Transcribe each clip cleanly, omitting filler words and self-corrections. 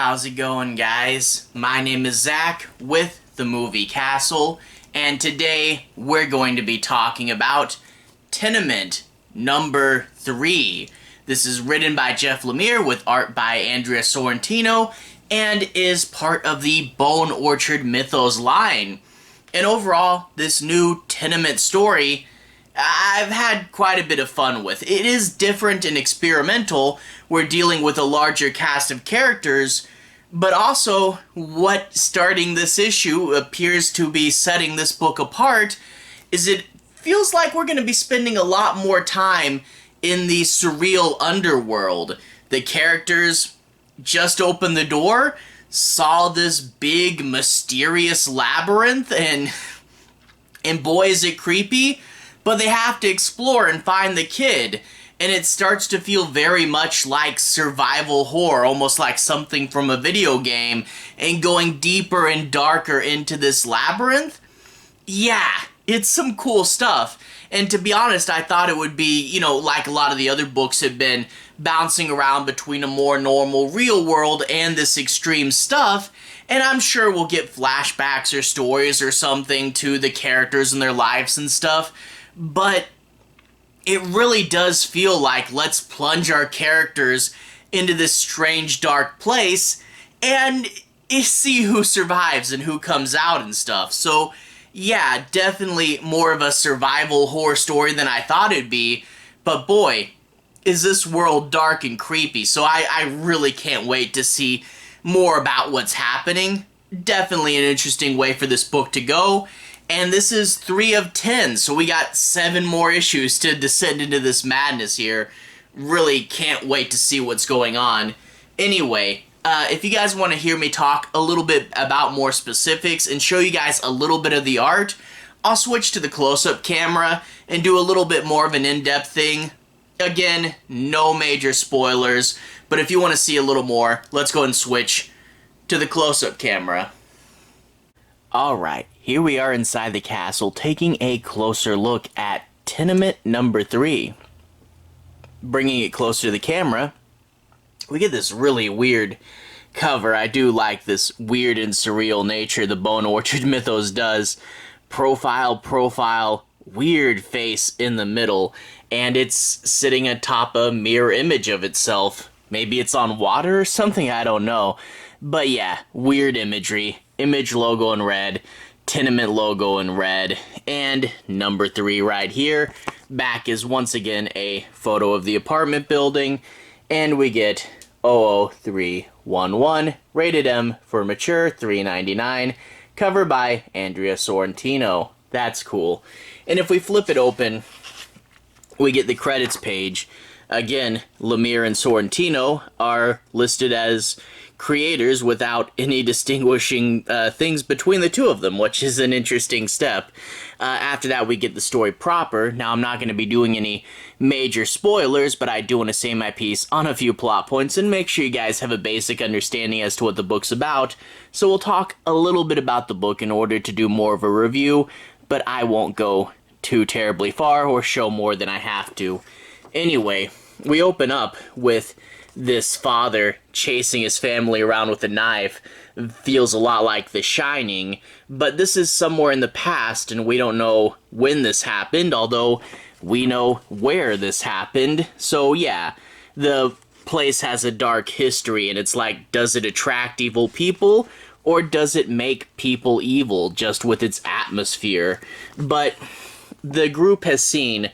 How's it going, guys? My name is Zach with the Movie Castle, and today we're going to be talking about Tenement number 3. This is written by Jeff Lemire with art by Andrea Sorrentino and is part of the Bone Orchard Mythos line. And overall, this new Tenement story I've had quite a bit of fun with. It is different and experimental. We're dealing with a larger cast of characters, but also what starting this issue appears to be setting this book apart is it feels like we're going to be spending a lot more time in the surreal underworld. The characters just opened the door, saw this big mysterious labyrinth, and boy is it creepy. But they have to explore and find the kid, and it starts to feel very much like survival horror, almost like something from a video game, and going deeper and darker into this labyrinth. Yeah, it's some cool stuff. And to be honest, I thought it would be, like a lot of the other books have been, bouncing around between a more normal real world and this extreme stuff. And I'm sure we'll get flashbacks or stories or something to the characters and their lives and stuff. But it really does feel like let's plunge our characters into this strange dark place and see who survives and who comes out and stuff. So yeah, definitely more of a survival horror story than I thought it'd be. But boy, is this world dark and creepy. So I really can't wait to see more about what's happening. Definitely an interesting way for this book to go. And this is 3 of 10, so we got 7 more issues to descend into this madness here. Really can't wait to see what's going on. Anyway, if you guys want to hear me talk a little bit about more specifics and show you guys a little bit of the art, I'll switch to the close-up camera and do a little bit more of an in-depth thing. Again, no major spoilers, but if you want to see a little more, let's go and switch to the close-up camera. Alright, here we are inside the castle taking a closer look at Tenement number 3. Bringing it closer to the camera, we get this really weird cover. I do like this weird and surreal nature the Bone Orchard Mythos does. Profile, weird face in the middle, and it's sitting atop a mirror image of itself. Maybe it's on water or something, I don't know. But yeah, weird imagery. Image logo in red, Tenement logo in red, and number 3 right here. Back is once again a photo of the apartment building, and we get 00311, rated M for mature, $3.99, cover by Andrea Sorrentino. That's cool. And if we flip it open, we get the credits page. Again, Lemire and Sorrentino are listed as creators without any distinguishing things between the two of them, which is an interesting step. After that, we get the story proper. Now, I'm not going to be doing any major spoilers, but I do want to say my piece on a few plot points and make sure you guys have a basic understanding as to what the book's about. So we'll talk a little bit about the book in order to do more of a review, but I won't go too terribly far or show more than I have to. Anyway, we open up with this father chasing his family around with a knife. Feels a lot like The Shining, but this is somewhere in the past and we don't know when this happened, although we know where this happened. So yeah, the place has a dark history and it's like, does it attract evil people or does it make people evil just with its atmosphere? But the group has seen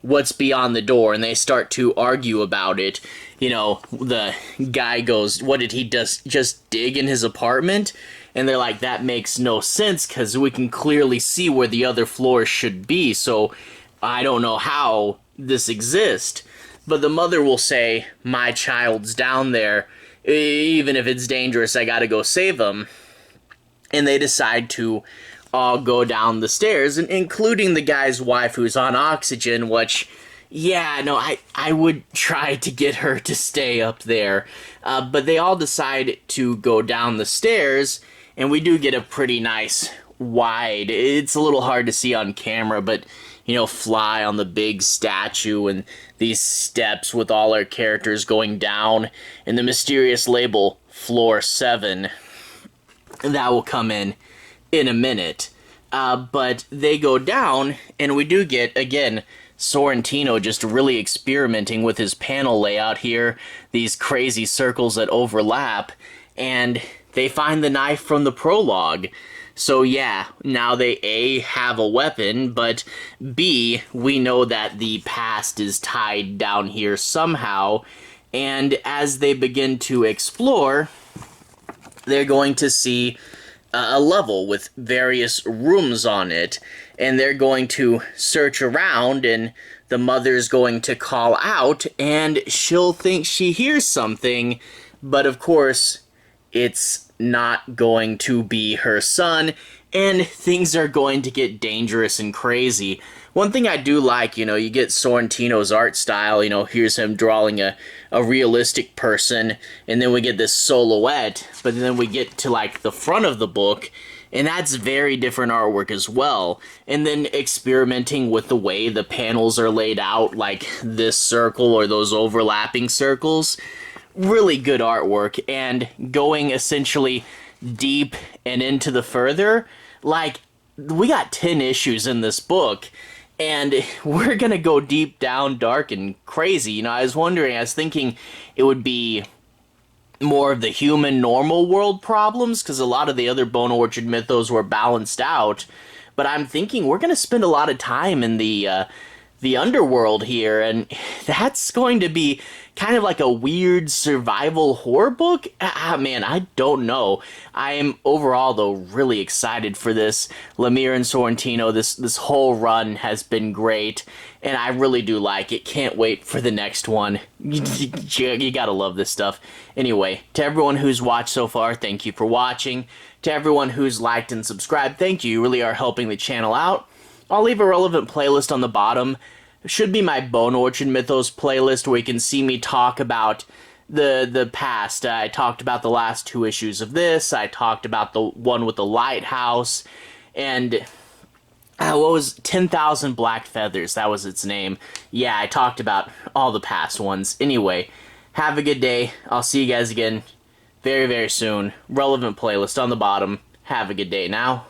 what's beyond the door, and they start to argue about it. The guy goes, what did he just dig in his apartment? And they're like, that makes no sense, because we can clearly see where the other floors should be, so I don't know how this exists. But the mother will say, my child's down there, even if it's dangerous, I gotta go save him. And they decide to all go down the stairs, and including the guy's wife who's on oxygen, which, yeah, no, I would try to get her to stay up there. But they all decide to go down the stairs, and we do get a pretty nice wide. It's a little hard to see on camera, but fly on the big statue and these steps with all our characters going down, and the mysterious label Floor 7. That will come in a minute. But they go down, and we do get, again, Sorrentino just really experimenting with his panel layout here, these crazy circles that overlap, and they find the knife from the prologue. So yeah, now they A, have a weapon, but B, we know that the past is tied down here somehow, and as they begin to explore, they're going to see a level with various rooms on it, and they're going to search around, and the mother's going to call out, and she'll think she hears something, but of course, it's not going to be her son, and things are going to get dangerous and crazy. One thing I do like, you get Sorrentino's art style, here's him drawing a realistic person, and then we get this silhouette, but then we get to, like, the front of the book, and that's very different artwork as well. And then experimenting with the way the panels are laid out, like this circle or those overlapping circles. Really good artwork, and going essentially deep and into the further, like, we got 10 issues in this book, and we're gonna go deep down, dark, and crazy. I was thinking it would be more of the human normal world problems, because a lot of the other Bone Orchard Mythos were balanced out, but I'm thinking we're gonna spend a lot of time in the underworld here, and that's going to be kind of like a weird survival horror book. Man, I don't know. I am overall, though, really excited for this. Lemire and Sorrentino, this whole run has been great, and I really do like it. Can't wait for the next one. You gotta love this stuff. Anyway, to everyone who's watched so far, thank you for watching. To everyone who's liked and subscribed, thank you. You really are helping the channel out. I'll leave a relevant playlist on the bottom. It should be my Bone Orchard Mythos playlist, where you can see me talk about the past. I talked about the last 2 issues of this. I talked about the one with the lighthouse. And what was 10,000 Black Feathers? That was its name. Yeah, I talked about all the past ones. Anyway, have a good day. I'll see you guys again very, very soon. Relevant playlist on the bottom. Have a good day now.